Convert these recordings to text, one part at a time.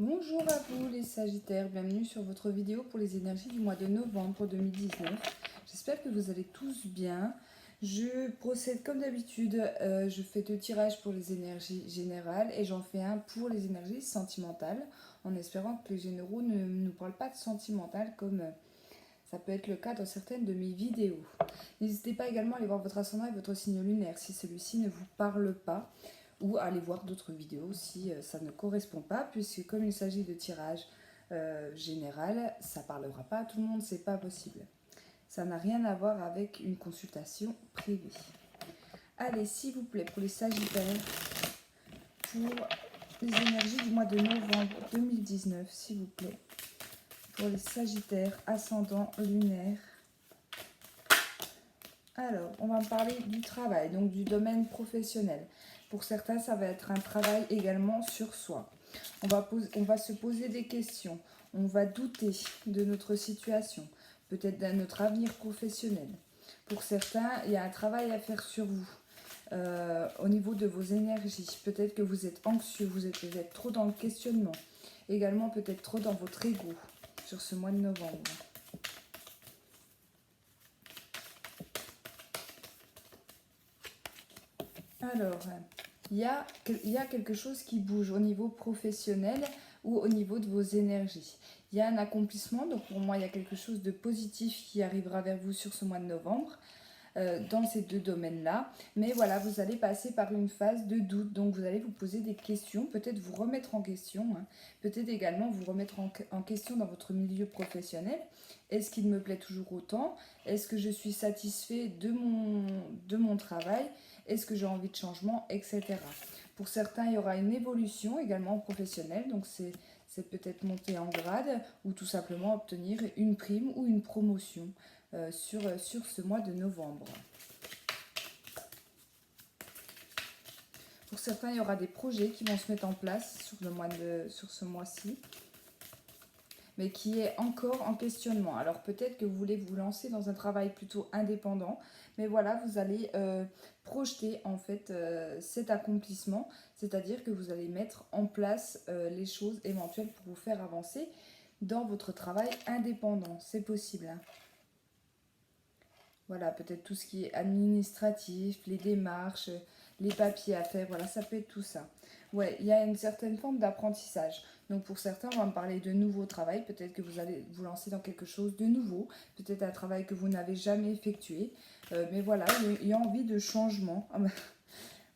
Bonjour à vous les Sagittaires, bienvenue sur votre vidéo pour les énergies du mois de novembre 2019. J'espère que vous allez tous bien. Je procède comme d'habitude, je fais 2 tirages pour les énergies générales et j'en fais un pour les énergies sentimentales, en espérant que les généraux ne nous parlent pas de sentimental comme ça peut être le cas dans certaines de mes vidéos. N'hésitez pas également à aller voir votre ascendant et votre signe lunaire si celui-ci ne vous parle pas, ou aller voir d'autres vidéos si ça ne correspond pas, puisque comme il s'agit de tirage général, ça ne parlera pas à tout le monde, c'est pas possible. Ça n'a rien à voir avec une consultation privée. Allez, s'il vous plaît, pour les Sagittaires, pour les énergies du mois de novembre 2019, s'il vous plaît, pour les Sagittaires, ascendant lunaire. Alors, on va me parler du travail, donc du domaine professionnel. Pour certains, ça va être un travail également sur soi. On va se poser des questions. On va douter de notre situation, peut-être de notre avenir professionnel. Pour certains, il y a un travail à faire sur vous, au niveau de vos énergies. Peut-être que vous êtes anxieux, vous êtes trop dans le questionnement. Également, peut-être trop dans votre ego sur ce mois de novembre. Alors, il y a quelque chose qui bouge au niveau professionnel ou au niveau de vos énergies. Il y a un accomplissement, donc pour moi, il y a quelque chose de positif qui arrivera vers vous sur ce mois de novembre. Dans ces deux domaines-là. Mais voilà, vous allez passer par une phase de doute. Donc vous allez vous poser des questions, peut-être vous remettre en question, hein. Peut-être également vous remettre en question dans votre milieu professionnel. Est-ce qu'il me plaît toujours autant? Est-ce que je suis satisfait de mon travail? Est-ce que j'ai envie de changement, etc. Pour certains, il y aura une évolution également professionnelle. Donc c'est peut-être monter en grade ou tout simplement obtenir une prime ou une promotion sur ce mois de novembre. Pour certains, il y aura des projets qui vont se mettre en place sur ce mois-ci, mais qui est encore en questionnement. Alors peut-être que vous voulez vous lancer dans un travail plutôt indépendant, mais voilà, vous allez projeter en fait cet accomplissement, c'est-à-dire que vous allez mettre en place les choses éventuelles pour vous faire avancer dans votre travail indépendant. C'est possible, hein. Voilà, peut-être tout ce qui est administratif, les démarches, les papiers à faire, voilà, ça peut être tout ça. Ouais, il y a une certaine forme d'apprentissage. Donc pour certains, on va me parler de nouveau travail. Peut-être que vous allez vous lancer dans quelque chose de nouveau. Peut-être un travail que vous n'avez jamais effectué. Mais voilà, il y a envie de changement.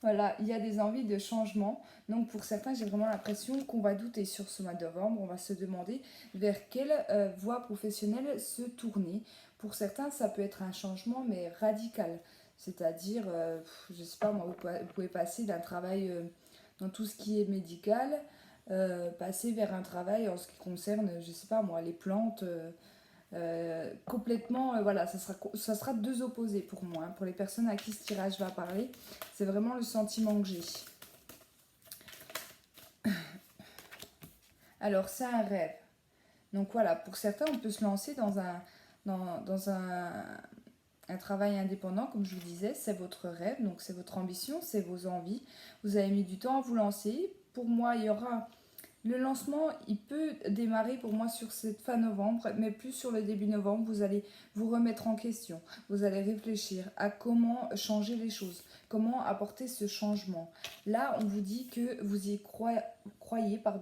Voilà, il y a des envies de changement. Donc pour certains, j'ai vraiment l'impression qu'on va douter sur ce mois de novembre. On va se demander vers quelle voie professionnelle se tourner. Pour certains, ça peut être un changement, mais radical. C'est-à-dire, je ne sais pas, moi, vous pouvez passer d'un travail dans tout ce qui est médical, passer vers un travail en ce qui concerne, je ne sais pas moi, les plantes. Complètement, voilà, ça sera deux opposés pour moi, hein. Pour les personnes à qui ce tirage va parler, c'est vraiment le sentiment que j'ai. Alors, c'est un rêve. Donc voilà, pour certains, on peut se lancer dans un travail indépendant, comme je vous disais, c'est votre rêve, donc c'est votre ambition, c'est vos envies. Vous avez mis du temps à vous lancer. Pour moi, il y aura le lancement, il peut démarrer pour moi sur cette fin novembre, mais plus sur le début novembre, vous allez vous remettre en question. Vous allez réfléchir à comment changer les choses, comment apporter ce changement. Là, on vous dit que vous y croyez,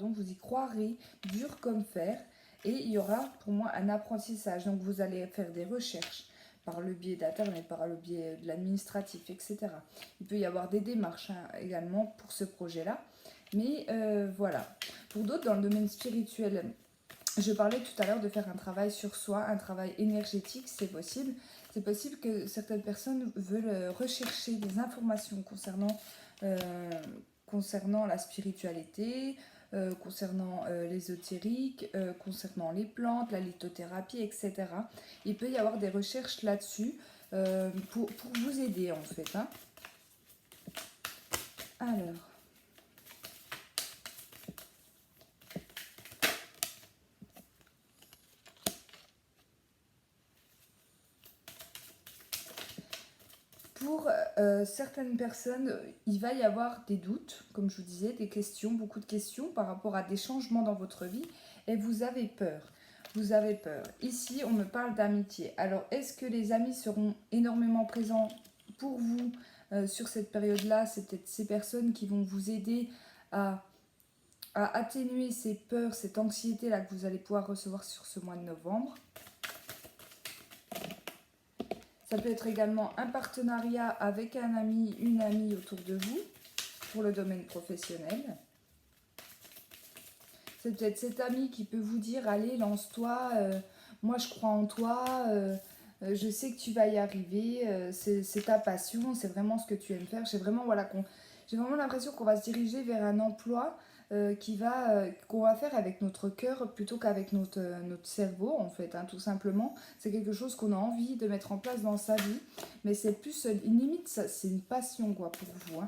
vous y croirez dur comme fer, et il y aura pour moi un apprentissage. Donc vous allez faire des recherches par le biais d'Internet, par le biais de l'administratif, etc. Il peut y avoir des démarches, hein, également pour ce projet-là. Mais voilà. Pour d'autres, dans le domaine spirituel, je parlais tout à l'heure de faire un travail sur soi, un travail énergétique, c'est possible. C'est possible que certaines personnes veulent rechercher des informations euh, concernant la spiritualité, concernant l'ésotérique, concernant les plantes, la lithothérapie, etc. Il peut y avoir des recherches là-dessus pour vous aider en fait, hein. Alors, certaines personnes, il va y avoir des doutes, comme je vous disais, des questions, beaucoup de questions par rapport à des changements dans votre vie et vous avez peur. Vous avez peur. Ici, on me parle d'amitié. Alors, est-ce que les amis seront énormément présents pour vous sur cette période-là? C'est peut-être ces personnes qui vont vous aider à, à atténuer ces peurs, cette anxiété-là que vous allez pouvoir recevoir sur ce mois de novembre. Ça peut être également un partenariat avec un ami, une amie autour de vous pour le domaine professionnel. C'est peut-être cet ami qui peut vous dire, allez, lance-toi, moi je crois en toi, je sais que tu vas y arriver, c'est ta passion, c'est vraiment ce que tu aimes faire. J'ai vraiment, voilà, j'ai vraiment l'impression qu'on va se diriger vers un emploi qu'on va faire avec notre cœur plutôt qu'avec notre cerveau, en fait, hein, tout simplement. C'est quelque chose qu'on a envie de mettre en place dans sa vie, mais c'est plus une limite, c'est une passion, quoi, pour vous, hein.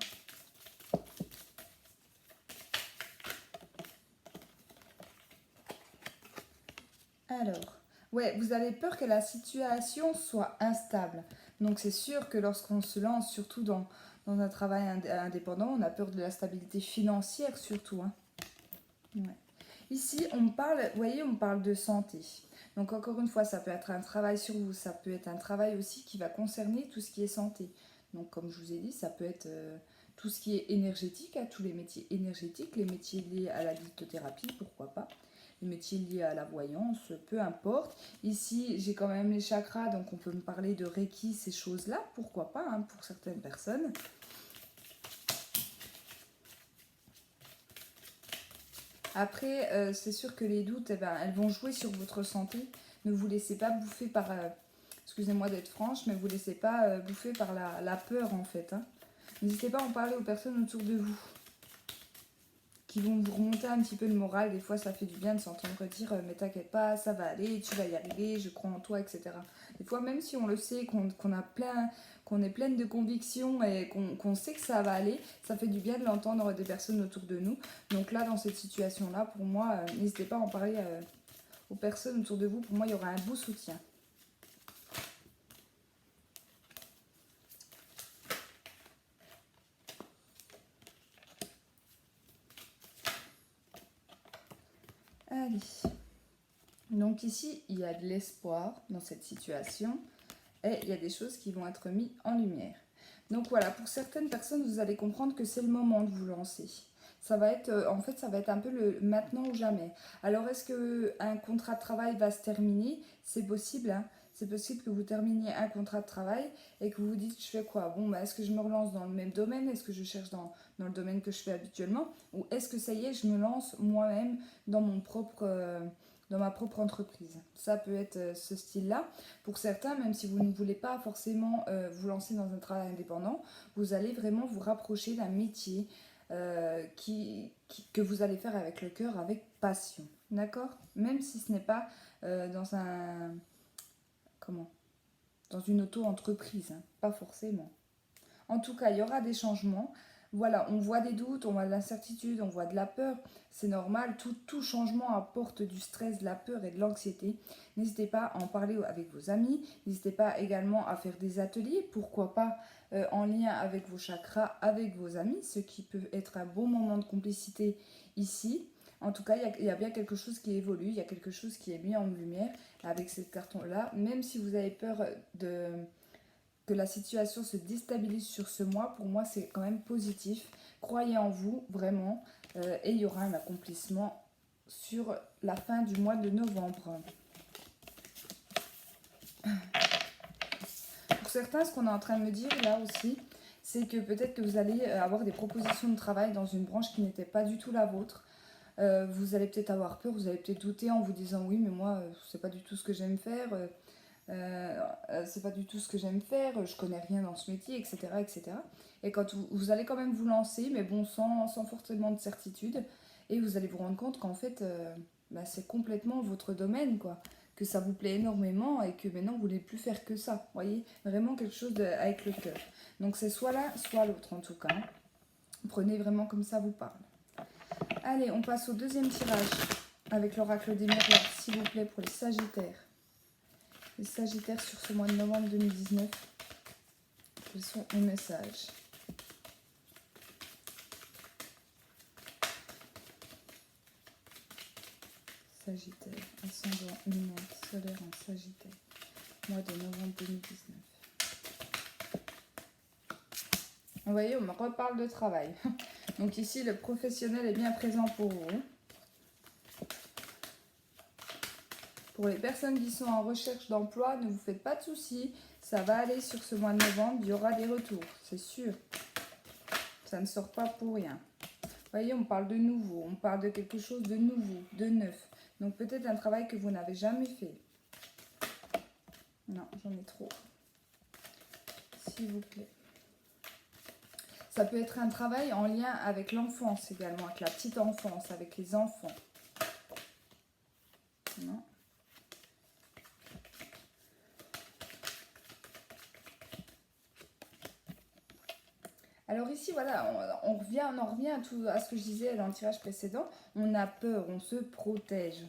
Alors, ouais, vous avez peur que la situation soit instable. Donc c'est sûr que lorsqu'on se lance, surtout dans un travail indépendant, on a peur de la stabilité financière surtout, hein. Ouais. Ici, on me parle, vous voyez, on me parle de santé. Donc encore une fois, ça peut être un travail sur vous, ça peut être un travail aussi qui va concerner tout ce qui est santé. Donc comme je vous ai dit, ça peut être tout ce qui est énergétique, hein, tous les métiers énergétiques, les métiers liés à la lithothérapie, pourquoi pas, les métiers liés à la voyance, peu importe. Ici, j'ai quand même les chakras, donc on peut me parler de Reiki, ces choses-là, pourquoi pas, hein, pour certaines personnes. Après, c'est sûr que les doutes, eh ben, elles vont jouer sur votre santé. Ne vous laissez pas bouffer par, excusez-moi d'être franche, mais vous ne laissez pas bouffer par la peur en fait, hein. N'hésitez pas à en parler aux personnes autour de vous qui vont vous remonter un petit peu le moral. Des fois, ça fait du bien de s'entendre dire mais t'inquiète pas, ça va aller, tu vas y arriver, je crois en toi, etc. Des fois, même si on le sait, qu'on est pleine de convictions et qu'on sait que ça va aller, ça fait du bien de l'entendre des personnes autour de nous. Donc là, dans cette situation-là, pour moi, n'hésitez pas à en parler aux personnes autour de vous. Pour moi, il y aura un beau soutien. Allez. Donc ici, il y a de l'espoir dans cette situation et il y a des choses qui vont être mises en lumière. Donc voilà, pour certaines personnes, vous allez comprendre que c'est le moment de vous lancer. Ça va être, en fait, ça va être un peu le maintenant ou jamais. Alors, est-ce qu'un contrat de travail va se terminer? C'est possible, hein. C'est possible que vous terminiez un contrat de travail et que vous vous dites, je fais quoi? Bon, bah, est-ce que je me relance dans le même domaine? Est-ce que je cherche dans le domaine que je fais habituellement? Ou est-ce que ça y est, je me lance moi-même dans dans ma propre entreprise? Ça peut être ce style-là. Pour certains, même si vous ne voulez pas forcément vous lancer dans un travail indépendant, vous allez vraiment vous rapprocher d'un métier que vous allez faire avec le cœur, avec passion. D'accord? Même si ce n'est pas dans un... Comment? Dans une auto-entreprise, hein, pas forcément. En tout cas, il y aura des changements. Voilà, on voit des doutes, on voit de l'incertitude, on voit de la peur. C'est normal, tout changement apporte du stress, de la peur et de l'anxiété. N'hésitez pas à en parler avec vos amis. N'hésitez pas également à faire des ateliers, pourquoi pas en lien avec vos chakras, avec vos amis, ce qui peut être un bon moment de complicité ici. En tout cas, il y a bien quelque chose qui évolue, il y a quelque chose qui est mis en lumière avec ces cartons-là. Même si vous avez peur que la situation se déstabilise sur ce mois, pour moi c'est quand même positif. Croyez en vous, vraiment, et il y aura un accomplissement sur la fin du mois de novembre. Pour certains, ce qu'on est en train de me dire là aussi, c'est que peut-être que vous allez avoir des propositions de travail dans une branche qui n'était pas du tout la vôtre. Vous allez peut-être avoir peur, vous allez peut-être douter en vous disant oui mais moi c'est pas du tout ce que j'aime faire. C'est pas du tout ce que j'aime faire, je connais rien dans ce métier, etc. etc. Et quand vous allez quand même vous lancer, mais bon, sans forcément de certitude, et vous allez vous rendre compte qu'en fait, c'est complètement votre domaine, quoi. Que ça vous plaît énormément et que maintenant vous voulez plus faire que ça, vous voyez. Vraiment quelque chose avec le cœur. Donc c'est soit l'un, soit l'autre en tout cas. Prenez vraiment comme ça vous parle. Allez, on passe au deuxième tirage avec l'oracle des miroirs, s'il vous plaît, pour les Sagittaires. Les Sagittaires sur ce mois de novembre 2019. quels sont les messages? Sagittaire, ascendant lunaire solaire en Sagittaire, mois de novembre 2019. Vous voyez, on me reparle de travail. Donc ici, le professionnel est bien présent pour vous. Pour les personnes qui sont en recherche d'emploi, ne vous faites pas de soucis. Ça va aller sur ce mois de novembre, il y aura des retours, c'est sûr. Ça ne sort pas pour rien. Vous voyez, on parle de nouveau, on parle de quelque chose de nouveau, de neuf. Donc peut-être un travail que vous n'avez jamais fait. Non, j'en ai trop. S'il vous plaît. Ça peut être un travail en lien avec l'enfance également, avec la petite enfance, avec les enfants. Non. Alors ici, voilà, on en revient à ce que je disais dans le tirage précédent. On a peur, on se protège.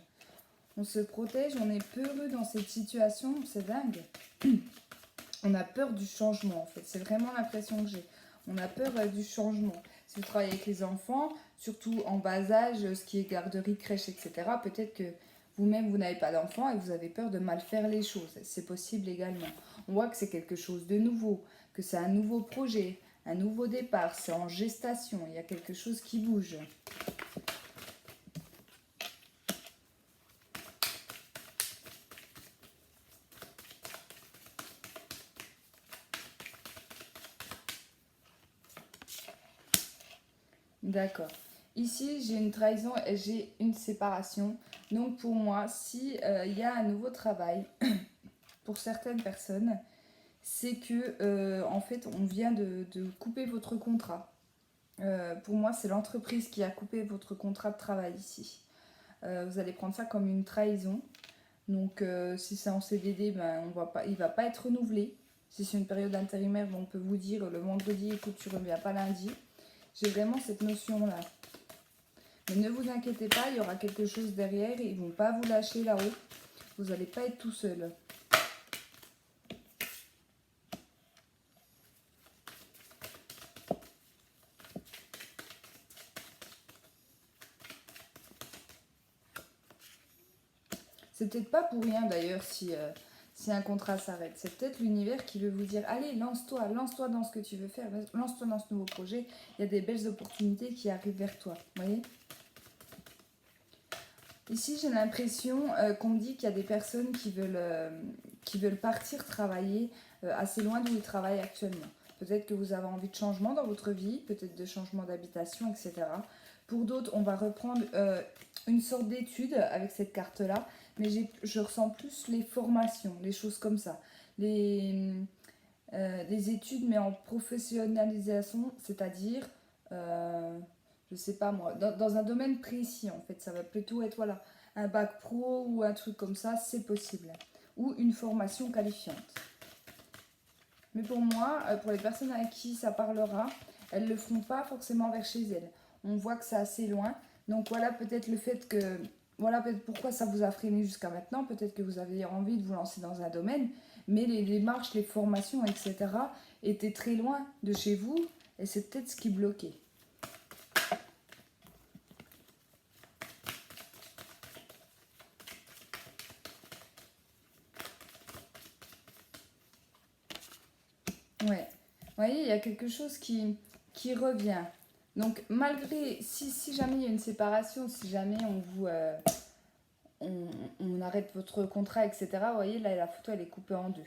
On se protège, on est peureux dans cette situation, c'est dingue. On a peur du changement, en fait. C'est vraiment l'impression que j'ai. On a peur du changement. Si vous travaillez avec les enfants, surtout en bas âge, ce qui est garderie, crèche, etc., peut-être que vous-même, vous n'avez pas d'enfant et vous avez peur de mal faire les choses. C'est possible également. On voit que c'est quelque chose de nouveau, que c'est un nouveau projet, un nouveau départ, c'est en gestation, il y a quelque chose qui bouge. D'accord. Ici, j'ai une trahison et j'ai une séparation. Donc pour moi, si il y a un nouveau travail pour certaines personnes, c'est que en fait, on vient de couper votre contrat. Pour moi, c'est l'entreprise qui a coupé votre contrat de travail ici. Vous allez prendre ça comme une trahison. Donc si c'est en CDD, ben, il ne va pas être renouvelé. Si c'est une période intérimaire, ben, on peut vous dire le vendredi, écoute, tu ne reviens pas lundi. J'ai vraiment cette notion-là. Mais ne vous inquiétez pas, il y aura quelque chose derrière et ils ne vont pas vous lâcher là-haut. Vous n'allez pas être tout seul. C'est peut-être pas pour rien d'ailleurs si un contrat s'arrête. C'est peut-être l'univers qui veut vous dire allez, lance-toi dans ce que tu veux faire, lance-toi dans ce nouveau projet. Il y a des belles opportunités qui arrivent vers toi. Vous voyez ? Ici, j'ai l'impression qu'on me dit qu'il y a des personnes qui veulent partir travailler assez loin d'où ils travaillent actuellement. Peut-être que vous avez envie de changement dans votre vie, peut-être de changement d'habitation, etc. Pour d'autres, on va reprendre une sorte d'étude avec cette carte-là, mais je ressens plus les formations, les choses comme ça. Les études, mais en professionnalisation, c'est-à-dire, je sais pas moi, dans un domaine précis en fait. Ça va plutôt être voilà, un bac pro ou un truc comme ça, c'est possible. Ou une formation qualifiante. Mais pour moi, pour les personnes avec qui ça parlera, elles ne le feront pas forcément vers chez elles. On voit que c'est assez loin. Donc voilà peut-être le fait que... Voilà peut-être pourquoi ça vous a freiné jusqu'à maintenant. Peut-être que vous avez envie de vous lancer dans un domaine. Mais les démarches, les formations, etc. étaient très loin de chez vous. Et c'est peut-être ce qui bloquait. Ouais. Vous voyez, il y a quelque chose qui revient. Donc, malgré, si jamais il y a une séparation, si jamais on vous... on arrête votre contrat, etc. Vous voyez, là, la photo, elle est coupée en deux.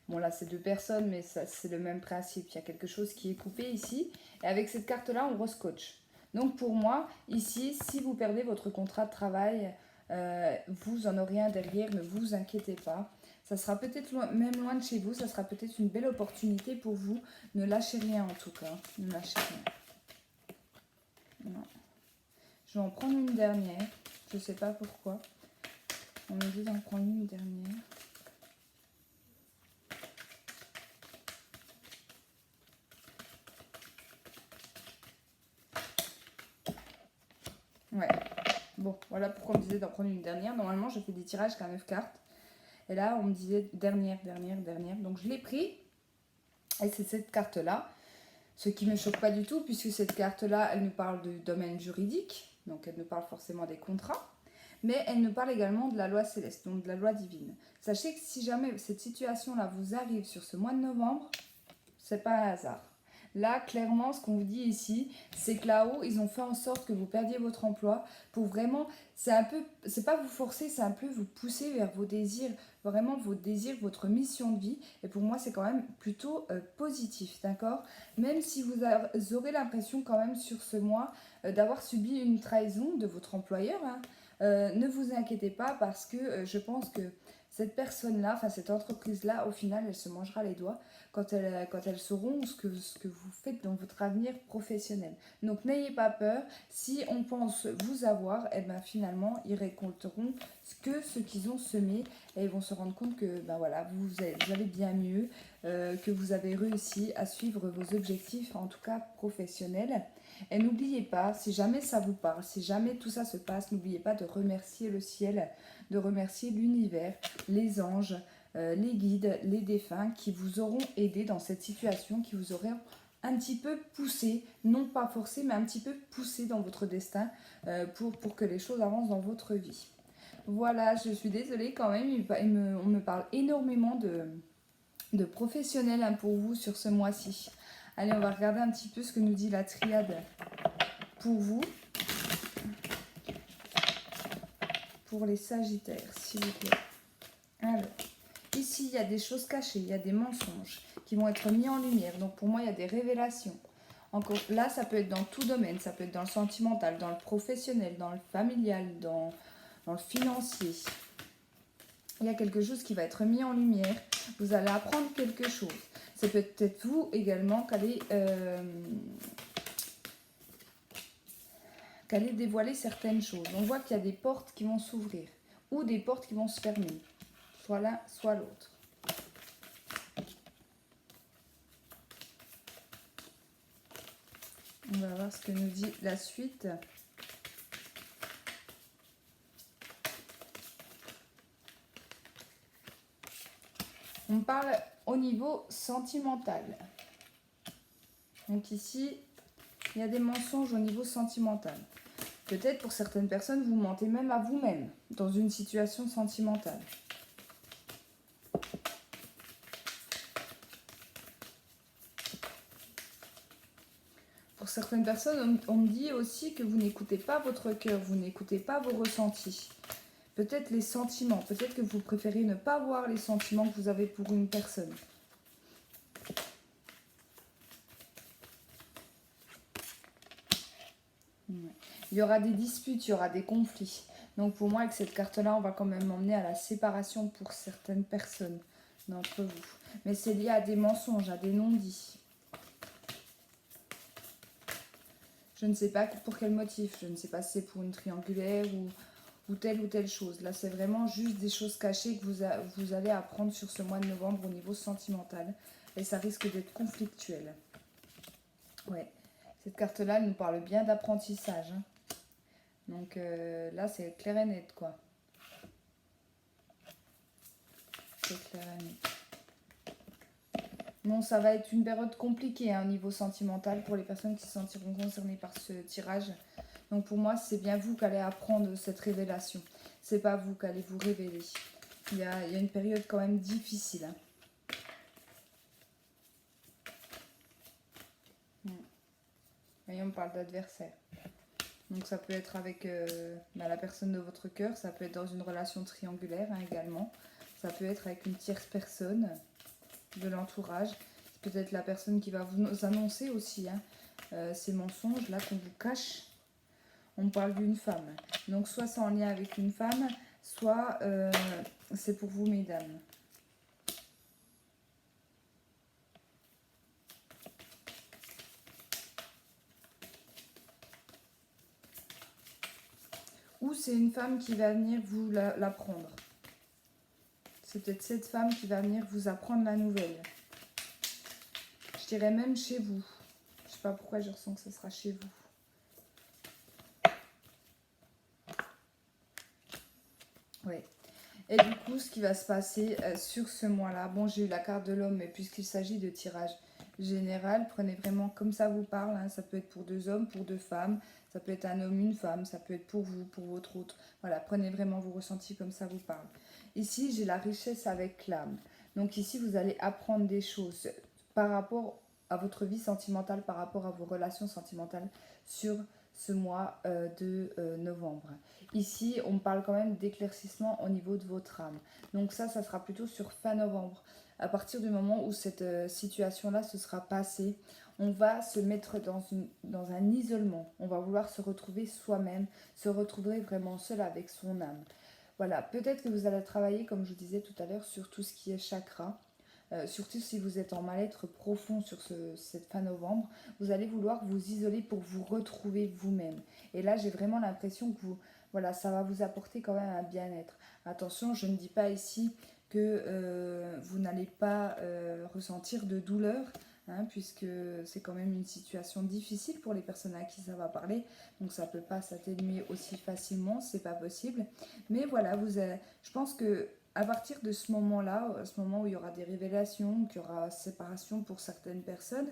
Bon, là, c'est deux personnes, mais c'est le même principe. Il y a quelque chose qui est coupé ici. Et avec cette carte-là, on rescotche. Donc, pour moi, ici, si vous perdez votre contrat de travail, vous en aurez un derrière, ne vous inquiétez pas. Ça sera peut-être même loin de chez vous, ça sera peut-être une belle opportunité pour vous. Ne lâchez rien en tout cas, ne lâchez rien. Non. Je vais en prendre une dernière, je ne sais pas pourquoi. On me dit d'en prendre une dernière. Ouais, bon, voilà pourquoi on me disait d'en prendre une dernière. Normalement, je fais des tirages qu'à 9 cartes. Et là, on me disait dernière. Donc, je l'ai pris. Et c'est cette carte-là, ce qui ne me choque pas du tout, puisque cette carte-là, elle nous parle du domaine juridique, donc elle nous parle forcément des contrats, mais elle nous parle également de la loi céleste, donc de la loi divine. Sachez que si jamais cette situation-là vous arrive sur ce mois de novembre, c'est pas un hasard. Là, clairement, ce qu'on vous dit ici, c'est que là-haut, ils ont fait en sorte que vous perdiez votre emploi pour vraiment, c'est pas vous forcer, c'est un peu vous pousser vers vos désirs, vraiment vos désirs, votre mission de vie. Et pour moi, c'est quand même plutôt positif, d'accord? Même si vous aurez l'impression quand même sur ce mois d'avoir subi une trahison de votre employeur, hein, ne vous inquiétez pas parce que je pense que cette personne-là, enfin cette entreprise-là, au final, elle se mangera les doigts quand elles sauront ce que vous faites dans votre avenir professionnel. Donc n'ayez pas peur, si on pense vous avoir, et ben finalement ils récolteront ce qu'ils ont semé et ils vont se rendre compte que ben voilà, vous allez bien mieux, que vous avez réussi à suivre vos objectifs, en tout cas professionnels. Et n'oubliez pas, si jamais ça vous parle, si jamais tout ça se passe, n'oubliez pas de remercier le ciel, de remercier l'univers, les anges, les guides, les défunts qui vous auront aidé dans cette situation, qui vous auront un petit peu poussé, non pas forcé, mais un petit peu poussé dans votre destin pour que les choses avancent dans votre vie. Voilà, je suis désolée quand même, on me parle énormément de professionnels hein, pour vous sur ce mois-ci. Allez, on va regarder un petit peu ce que nous dit la triade pour vous, pour les Sagittaires, s'il vous plaît. Alors, ici, il y a des choses cachées, il y a des mensonges qui vont être mis en lumière. Donc, pour moi, il y a des révélations. Encore là, ça peut être dans tout domaine. Ça peut être dans le sentimental, dans le professionnel, dans le familial, dans le financier. Il y a quelque chose qui va être mis en lumière. Vous allez apprendre quelque chose. C'est peut-être vous également qu'allez dévoiler certaines choses. On voit qu'il y a des portes qui vont s'ouvrir ou des portes qui vont se fermer. Soit l'un, soit l'autre. On va voir ce que nous dit la suite. On parle au niveau sentimental. Donc ici, il y a des mensonges au niveau sentimental. Peut-être pour certaines personnes, vous mentez même à vous-même dans une situation sentimentale. Pour certaines personnes, on me dit aussi que vous n'écoutez pas votre cœur, vous n'écoutez pas vos ressentis. Peut-être les sentiments, peut-être que vous préférez ne pas voir les sentiments que vous avez pour une personne. Il y aura des disputes, il y aura des conflits. Donc pour moi, avec cette carte-là, on va quand même emmener à la séparation pour certaines personnes d'entre vous. Mais c'est lié à des mensonges, à des non-dits. Je ne sais pas pour quel motif. Je ne sais pas si c'est pour une triangulaire ou telle chose. Là, c'est vraiment juste des choses cachées que vous allez apprendre sur ce mois de novembre au niveau sentimental. Et ça risque d'être conflictuel. Ouais. Cette carte-là, elle nous parle bien d'apprentissage. Hein. Donc là, c'est clair et net, quoi. C'est clair et net. Bon, ça va être une période compliquée hein, au niveau sentimental pour les personnes qui se sentiront concernées par ce tirage. Donc pour moi, c'est bien vous qui allez apprendre cette révélation. C'est pas vous qui allez vous révéler. Il y a une période quand même difficile. Hein. Voyez, on parle d'adversaire. Donc ça peut être avec la personne de votre cœur, ça peut être dans une relation triangulaire hein, également. Ça peut être avec une tierce personne de l'entourage. C'est peut-être la personne qui va vous annoncer aussi hein, ces mensonges là qu'on vous cache. On parle d'une femme. Donc soit c'est en lien avec une femme, soit c'est pour vous mesdames. Ou c'est une femme qui va venir vous l'apprendre. C'est peut-être cette femme qui va venir vous apprendre la nouvelle. Je dirais même chez vous. Je ne sais pas pourquoi je ressens que ce sera chez vous. Oui. Et du coup, ce qui va se passer sur ce mois-là, bon, j'ai eu la carte de l'homme, mais puisqu'il s'agit de tirage général, prenez vraiment comme ça vous parle, hein. Ça peut être pour deux hommes, pour deux femmes, ça peut être un homme, une femme, ça peut être pour vous, pour votre autre. Voilà, prenez vraiment vos ressentis comme ça vous parle. Ici, j'ai la richesse avec l'âme. Donc ici, vous allez apprendre des choses par rapport à votre vie sentimentale, par rapport à vos relations sentimentales sur ce mois de novembre. Ici, on parle quand même d'éclaircissement au niveau de votre âme. Donc ça sera plutôt sur fin novembre. À partir du moment où cette situation-là se sera passée, on va se mettre dans un isolement. On va vouloir se retrouver soi-même, se retrouver vraiment seul avec son âme. Voilà, peut-être que vous allez travailler, comme je vous disais tout à l'heure, sur tout ce qui est chakra. Surtout si vous êtes en mal-être profond sur cette fin novembre, vous allez vouloir vous isoler pour vous retrouver vous-même. Et là, j'ai vraiment l'impression que voilà, ça va vous apporter quand même un bien-être. Attention, je ne dis pas ici que vous n'allez pas ressentir de douleur, hein, puisque c'est quand même une situation difficile pour les personnes à qui ça va parler. Donc ça ne peut pas s'atténuer aussi facilement, c'est pas possible. Mais voilà, je pense que à partir de ce moment-là, à ce moment où il y aura des révélations, qu'il y aura séparation pour certaines personnes,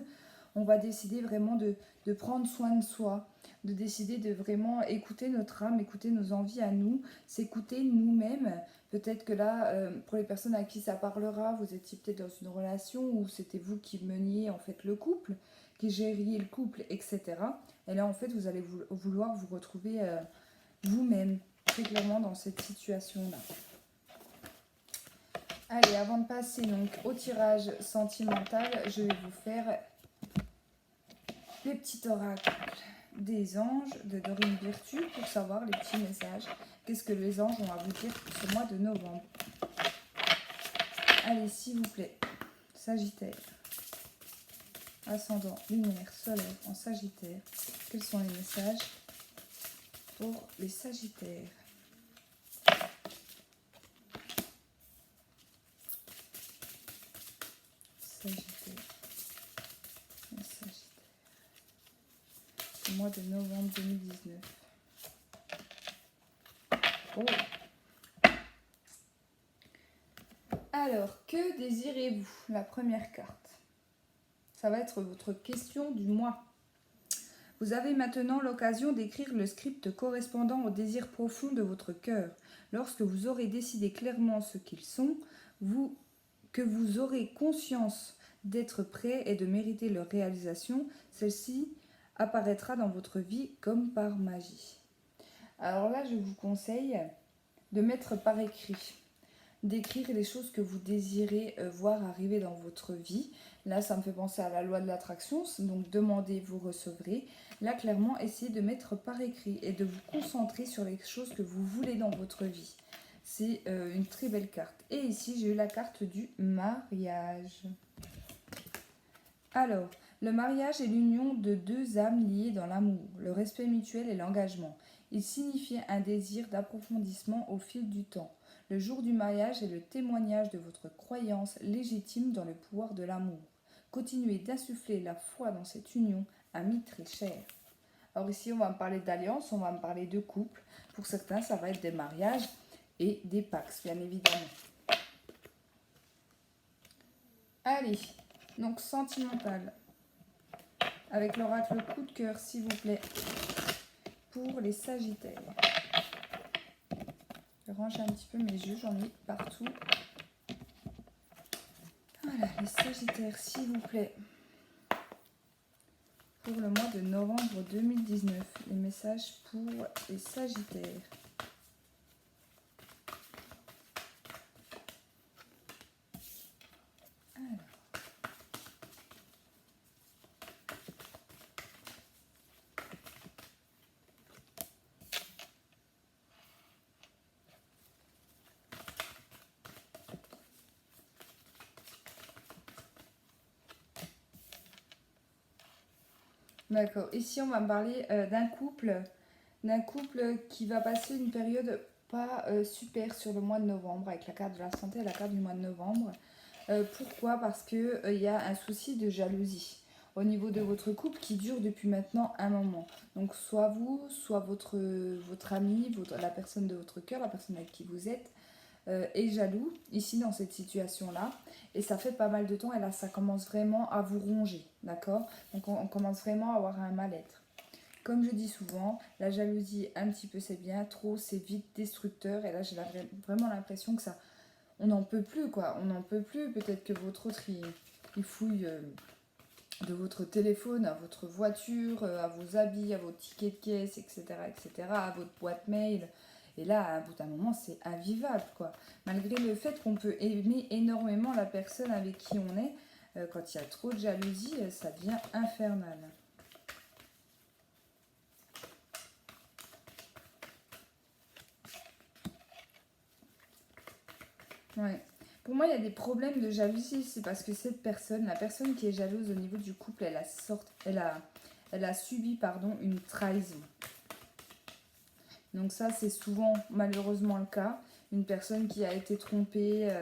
on va décider vraiment de prendre soin de soi, de décider de vraiment écouter notre âme, écouter nos envies à nous, s'écouter nous-mêmes. Peut-être que là, pour les personnes à qui ça parlera, vous étiez peut-être dans une relation où c'était vous qui meniez en fait le couple, qui gériez le couple, etc. Et là, en fait, vous allez vouloir vous retrouver vous-même, très clairement dans cette situation-là. Allez, avant de passer donc au tirage sentimental, je vais vous faire les petits oracles des anges de Dorine Virtue pour savoir les petits messages. Qu'est-ce que les anges ont à vous dire pour ce mois de novembre? Allez, s'il vous plaît, Sagittaire, ascendant, lunaire, solaire en Sagittaire. Quels sont les messages pour les Sagittaires? Sagittaire. Les Sagittaires. Le mois de novembre 2019. Oh. Alors, que désirez-vous? La première carte. Ça va être votre question du mois. Vous avez maintenant l'occasion d'écrire le script correspondant au désir profond de votre cœur. Lorsque vous aurez décidé clairement ce qu'ils sont, que vous aurez conscience d'être prêt et de mériter leur réalisation, celle-ci apparaîtra dans votre vie comme par magie. Alors là, je vous conseille de mettre par écrit, d'écrire les choses que vous désirez voir arriver dans votre vie. Là, ça me fait penser à la loi de l'attraction, donc demandez, vous recevrez. Là, clairement, essayez de mettre par écrit et de vous concentrer sur les choses que vous voulez dans votre vie. C'est une très belle carte. Et ici, j'ai eu la carte du mariage. Alors, le mariage est l'union de deux âmes liées dans l'amour, le respect mutuel et l'engagement. Il signifie un désir d'approfondissement au fil du temps. Le jour du mariage est le témoignage de votre croyance légitime dans le pouvoir de l'amour. Continuez d'insuffler la foi dans cette union, ami très cher. Alors ici, on va me parler d'alliance, on va me parler de couple. Pour certains, ça va être des mariages et des pax, bien évidemment. Allez, donc sentimental. Avec l'oracle coup de cœur, s'il vous plaît, pour les Sagittaires. Je range un petit peu mes jeux, j'en ai partout. Voilà, les Sagittaires, s'il vous plaît. Pour le mois de novembre 2019, les messages pour les Sagittaires. D'accord, ici on va me parler d'un couple qui va passer une période pas super sur le mois de novembre avec la carte de la santé et la carte du mois de novembre. Pourquoi? Parce qu'il y a un souci de jalousie au niveau de votre couple qui dure depuis maintenant un moment. Donc soit vous, soit votre ami, la personne de votre cœur, la personne avec qui vous êtes, est jaloux, ici dans cette situation-là, et ça fait pas mal de temps, et là ça commence vraiment à vous ronger, d'accord? Donc on commence vraiment à avoir un mal-être. Comme je dis souvent, la jalousie un petit peu c'est bien, trop c'est vite destructeur, et là j'ai vraiment l'impression que ça, on n'en peut plus quoi, on n'en peut plus, peut-être que votre autre il fouille de votre téléphone à votre voiture, à vos habits, à vos tickets de caisse, etc., à votre boîte mail. Et là, à bout d'un moment, c'est invivable, quoi. Malgré le fait qu'on peut aimer énormément la personne avec qui on est, quand il y a trop de jalousie, ça devient infernal. Ouais. Pour moi, il y a des problèmes de jalousie, c'est parce que cette personne, la personne qui est jalouse au niveau du couple, elle a subi pardon, une trahison. Donc ça, c'est souvent malheureusement le cas. Une personne qui a été trompée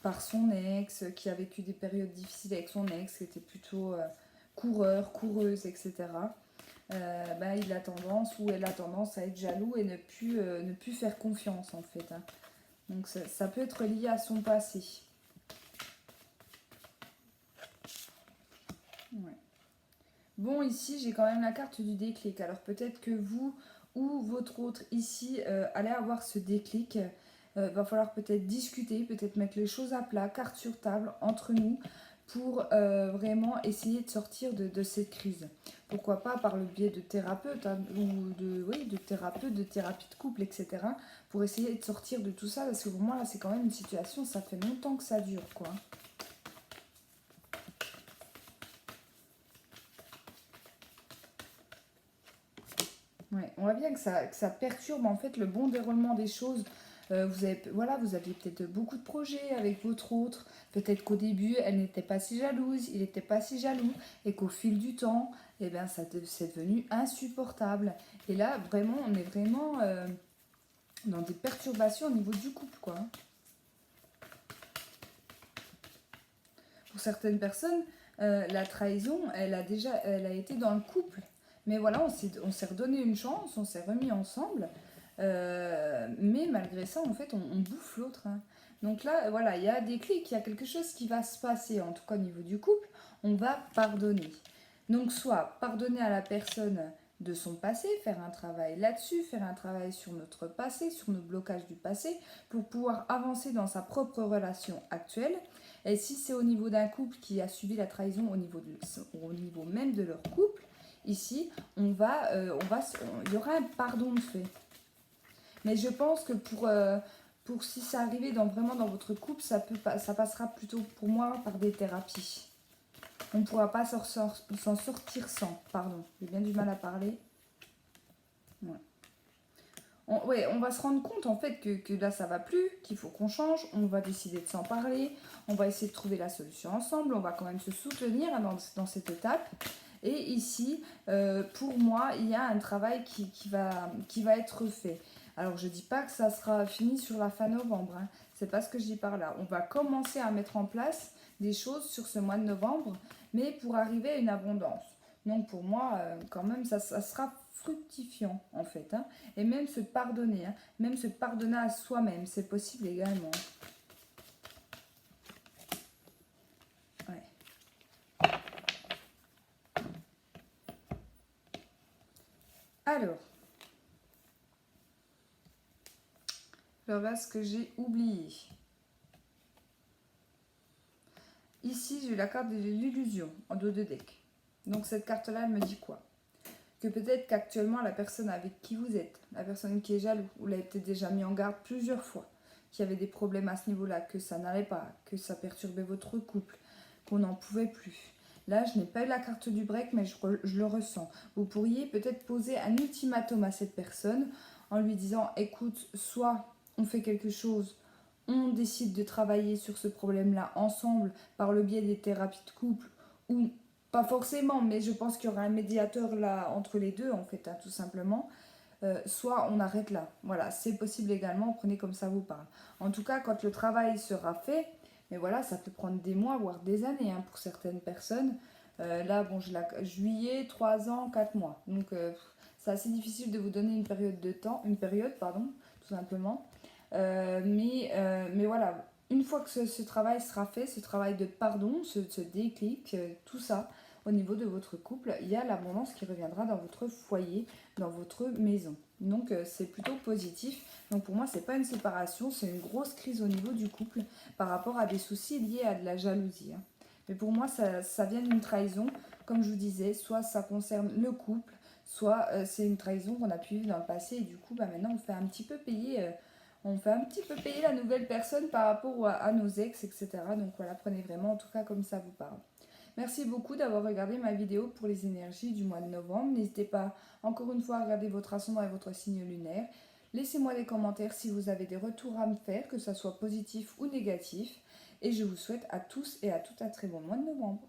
par son ex, qui a vécu des périodes difficiles avec son ex, qui était plutôt coureur, coureuse, etc. Il a tendance ou elle a tendance à être jaloux et ne plus faire confiance en fait, hein. Donc ça peut être lié à son passé. Ouais. Bon, ici, j'ai quand même la carte du déclic. Alors peut-être que vous ou votre autre ici allez avoir ce déclic. Va falloir peut-être discuter, peut-être mettre les choses à plat, carte sur table entre nous pour vraiment essayer de sortir de cette crise. Pourquoi pas par le biais de thérapeutes, hein, ou oui, de thérapeutes, de thérapie de couple, etc. Pour essayer de sortir de tout ça, parce que pour moi, là, c'est quand même une situation, ça fait longtemps que ça dure, quoi. Ouais, on voit bien que ça perturbe en fait le bon déroulement des choses. Vous aviez peut-être beaucoup de projets avec votre autre. Peut-être qu'au début, elle n'était pas si jalouse, il n'était pas si jaloux. Et qu'au fil du temps, eh bien, c'est devenu insupportable. Et là, vraiment, on est vraiment dans des perturbations au niveau du couple, quoi. Pour certaines personnes, la trahison, elle a été dans le couple. Mais voilà, on s'est redonné une chance, on s'est remis ensemble. Mais malgré ça, en fait, on bouffe l'autre, hein. Donc là, voilà, il y a des clics, il y a quelque chose qui va se passer, en tout cas au niveau du couple, on va pardonner. Donc soit pardonner à la personne de son passé, faire un travail là-dessus, faire un travail sur notre passé, sur nos blocages du passé, pour pouvoir avancer dans sa propre relation actuelle. Et si c'est au niveau d'un couple qui a subi la trahison au niveau même de leur couple, ici, il y aura un pardon de fait. Mais je pense que pour si ça arrivait vraiment dans votre couple, ça passera plutôt pour moi par des thérapies. On ne pourra pas s'en sortir sans. Pardon, j'ai bien du mal à parler. Ouais. On va se rendre compte en fait que là ça va plus, qu'il faut qu'on change, on va décider de s'en parler, on va essayer de trouver la solution ensemble, on va quand même se soutenir, hein, dans cette étape. Et ici, pour moi, il y a un travail qui va être fait. Alors je ne dis pas que ça sera fini sur la fin novembre, hein. C'est pas ce que je dis par là. On va commencer à mettre en place des choses sur ce mois de novembre, mais pour arriver à une abondance. Donc pour moi, quand même, ça sera fructifiant en fait, hein. Et même se pardonner, hein. Même se pardonner à soi-même, c'est possible également. Ouais. Alors, là ce que j'ai oublié. Ici, j'ai la carte de l'illusion en dos de deck. Donc cette carte-là, elle me dit quoi? Que peut-être qu'actuellement, la personne avec qui vous êtes, la personne qui est jaloux, vous l'avez peut-être déjà mis en garde plusieurs fois, qu'il y avait des problèmes à ce niveau-là, que ça n'allait pas, que ça perturbait votre couple, qu'on n'en pouvait plus. Là, je n'ai pas eu la carte du break, mais je le ressens. Vous pourriez peut-être poser un ultimatum à cette personne en lui disant, écoute, soit on fait quelque chose, on décide de travailler sur ce problème-là ensemble par le biais des thérapies de couple, ou pas forcément, mais je pense qu'il y aura un médiateur là entre les deux, en fait, hein, tout simplement. Soit on arrête là. Voilà, c'est possible également, prenez comme ça vous parle. En tout cas, quand le travail sera fait, mais voilà, ça peut prendre des mois, voire des années, hein, pour certaines personnes. Là, bon, juillet, 3 ans, 4 mois. Donc, c'est assez difficile de vous donner une période, pardon, tout simplement. Mais voilà, une fois que ce travail sera fait, ce travail de pardon, ce déclic, tout ça, au niveau de votre couple, il y a l'abondance qui reviendra dans votre foyer, dans votre maison. Donc c'est plutôt positif. Donc pour moi, c'est pas une séparation, c'est une grosse crise au niveau du couple par rapport à des soucis liés à de la jalousie, hein. Mais pour moi, ça vient d'une trahison, comme je vous disais, soit ça concerne le couple, soit c'est une trahison qu'on a pu vivre dans le passé et du coup, bah, maintenant on fait un petit peu payer la nouvelle personne par rapport à nos ex, etc. Donc voilà, prenez vraiment en tout cas comme ça vous parle. Merci beaucoup d'avoir regardé ma vidéo pour les énergies du mois de novembre. N'hésitez pas encore une fois à regarder votre ascendant et votre signe lunaire. Laissez-moi des commentaires si vous avez des retours à me faire, que ce soit positif ou négatif. Et je vous souhaite à tous et à toutes un très bon mois de novembre.